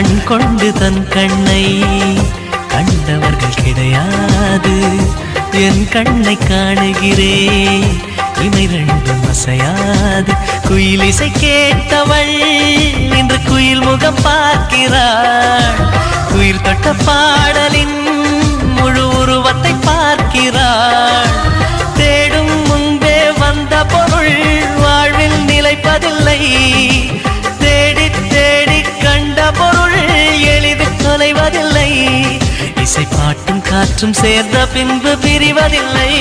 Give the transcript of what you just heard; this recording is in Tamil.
கண் கொண்டு தன் கண்ணை கண்டவர்கள் கிடையாது. என் கண்ணை காணுகிறேன், இமை ரெண்டும் அசையாது. குயில் இசை கேட்டவள் இன்று குயில் முகம் பார்க்கிறாள். உயிர் தொட்ட பாடலின் முழு உருவத்தை பார்க்கிறாள். தேடும் முன்பே வந்த பொருள் வாழ்வில் நிலைப்பதில்லை. தேடி தேடி கண்ட பொருள் எளிதில் தொலைவதில்லை. இசை பாட்டும் காற்றும் சேர்ந்த பின்பு பிரிவதில்லை.